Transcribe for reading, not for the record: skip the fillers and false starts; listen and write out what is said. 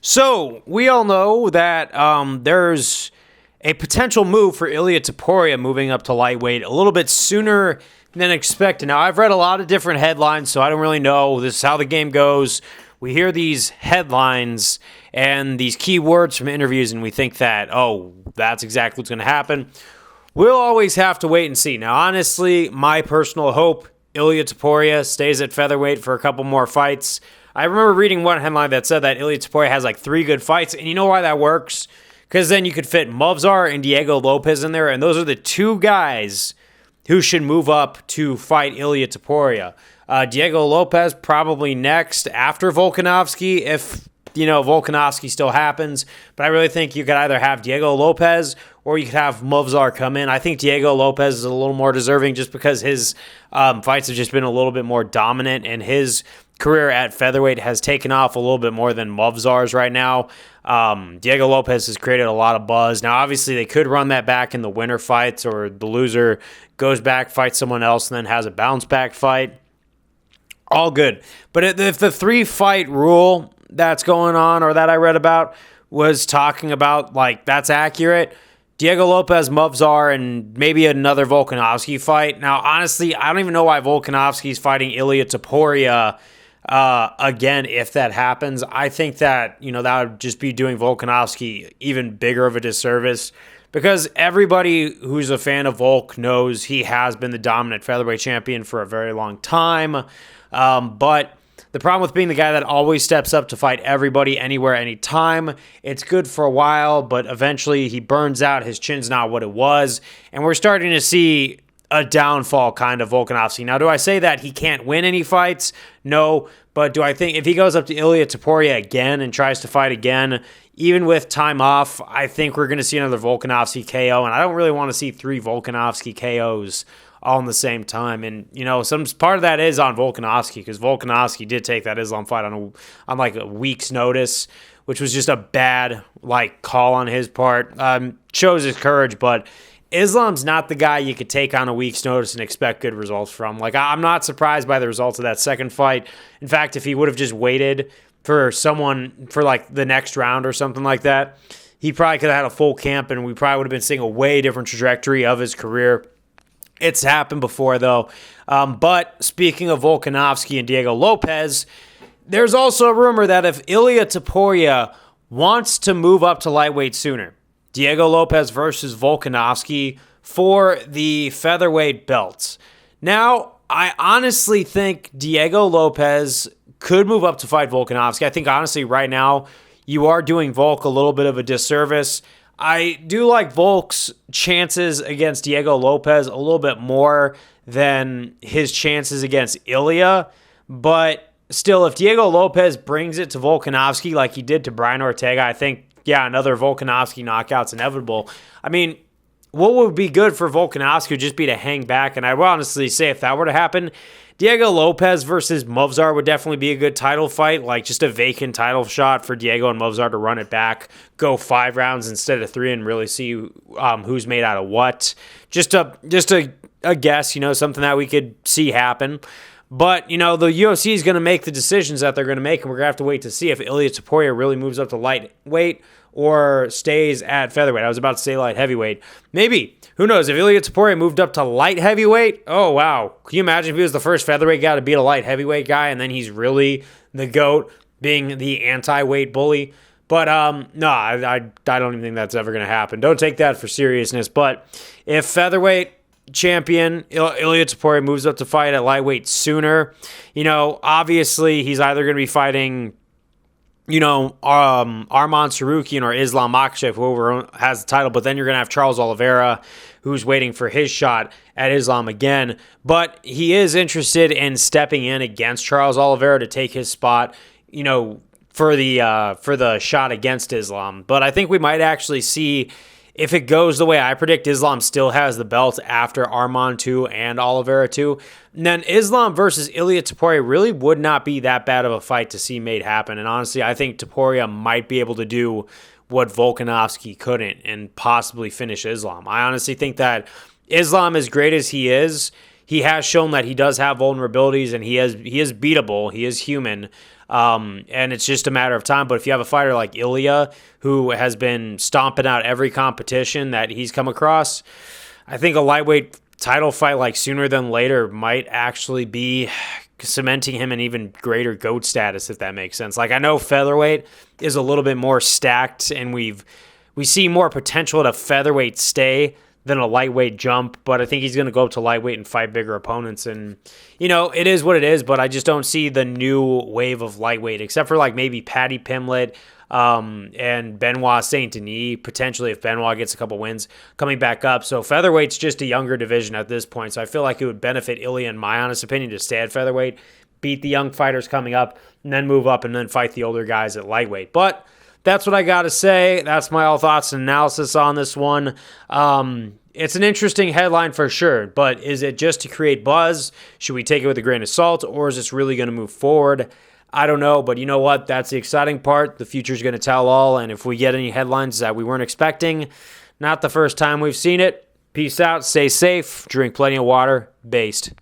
So, we all know that there's a potential move for Ilia Topuria moving up to lightweight a little bit sooner than expected. Now, I've read a lot of different headlines, so I don't really know. This is how the game goes. We hear these headlines and these key words from interviews, and we think that, oh, that's exactly what's going to happen. We'll always have to wait and see. Now, honestly, my personal hope, Ilia Topuria stays at featherweight for a couple more fights. I remember reading one headline that said that Ilia Topuria has like 3 good fights, and you know why that works? Because then you could fit Movsar and Diego Lopez in there, and those are the 2 guys who should move up to fight Ilia Topuria. Diego Lopez probably next after Volkanovski if, Volkanovski still happens. But I really think you could either have Diego Lopez or you could have Movsar come in. I think Diego Lopez is a little more deserving just because his fights have just been a little bit more dominant, and his career at featherweight has taken off a little bit more than Movsar's right now. Diego Lopez has created a lot of buzz. Now, obviously, they could run that back in the winner fights, or the loser goes back, fights someone else, and then has a bounce-back fight. All good. But if the 3-fight rule that's going on, or that I read about, was talking about, that's accurate, Diego Lopez, Movsar, and maybe another Volkanovski fight. Now, honestly, I don't even know why Volkanovski's fighting Ilia Topuria again, if that happens. I think that, that would just be doing Volkanovski even bigger of a disservice, because everybody who's a fan of Volk knows he has been the dominant featherweight champion for a very long time. But the problem with being the guy that always steps up to fight everybody, anywhere, anytime, it's good for a while, but eventually he burns out. His chin's not what it was, and we're starting to see a downfall kind of Volkanovski. Now, do I say that he can't win any fights? No, but do I think if he goes up to Ilia Topuria again and tries to fight again, even with time off, I think we're going to see another Volkanovski KO, and I don't really want to see 3 Volkanovski KOs all in the same time. And, some part of that is on Volkanovski, because Volkanovski did take that Islam fight on a week's notice, which was just a bad, call on his part. Shows his courage, but Islam's not the guy you could take on a week's notice and expect good results from. I'm not surprised by the results of that second fight. In fact, if he would have just waited for someone for the next round or something like that, he probably could have had a full camp, and we probably would have been seeing a way different trajectory of his career. It's happened before, though. But speaking of Volkanovski and Diego Lopez, there's also a rumor that if Ilia Topuria wants to move up to lightweight sooner, Diego Lopez versus Volkanovski for the featherweight belts. Now, I honestly think Diego Lopez could move up to fight Volkanovski. I think, honestly, right now, you are doing Volk a little bit of a disservice. I do like Volk's chances against Diego Lopez a little bit more than his chances against Ilia, but still, if Diego Lopez brings it to Volkanovski like he did to Brian Ortega, I think, another Volkanovski knockout's inevitable. I mean, what would be good for Volkanovski would just be to hang back, and I would honestly say if that were to happen, Diego Lopez versus Movsar would definitely be a good title fight, just a vacant title shot for Diego and Movsar to run it back, go 5 rounds instead of 3, and really see who's made out of what. Just a guess, something that we could see happen. But, the UFC is going to make the decisions that they're going to make, and we're going to have to wait to see if Ilia Topuria really moves up to lightweight or stays at featherweight. I was about to say light heavyweight. Maybe. Who knows? If Ilia Topuria moved up to light heavyweight, oh, wow. Can you imagine if he was the first featherweight guy to beat a light heavyweight guy, and then he's really the GOAT, being the anti-weight bully? But, no, I don't even think that's ever going to happen. Don't take that for seriousness. But if featherweight champion Ilia Topuria moves up to fight at lightweight sooner, obviously he's either going to be fighting, Arman Sarukian or Islam Makhachev, whoever has the title, but then you're going to have Charles Oliveira, who's waiting for his shot at Islam again. But he is interested in stepping in against Charles Oliveira to take his spot, for the shot against Islam. But I think we might actually see, if it goes the way I predict, Islam still has the belt after Arman 2 and Oliveira 2. And then Islam versus Ilia Topuria really would not be that bad of a fight to see made happen. And honestly, I think Topuria might be able to do what Volkanovski couldn't and possibly finish Islam. I honestly think that Islam, as great as he is, he has shown that he does have vulnerabilities, and he is beatable. He is human. And it's just a matter of time. But if you have a fighter like Ilia, who has been stomping out every competition that he's come across, I think a lightweight title fight like sooner than later might actually be cementing him in even greater GOAT status, if that makes sense. Like, I know featherweight is a little bit more stacked, and we see more potential at a featherweight stay than a lightweight jump, but I think he's going to go up to lightweight and fight bigger opponents. And, it is what it is, but I just don't see the new wave of lightweight, except for like maybe Paddy Pimblett and Benoit Saint Denis, potentially if Benoit gets a couple wins coming back up. So featherweight's just a younger division at this point. So I feel like it would benefit Ilia, in my honest opinion, to stay at featherweight, beat the young fighters coming up, and then move up and then fight the older guys at lightweight. But that's what I got to say. That's my all thoughts and analysis on this one. It's an interesting headline for sure, but is it just to create buzz? Should we take it with a grain of salt, or is this really going to move forward? I don't know, but you know what? That's the exciting part. The future's going to tell all, and if we get any headlines that we weren't expecting, not the first time we've seen it. Peace out, stay safe, drink plenty of water, based.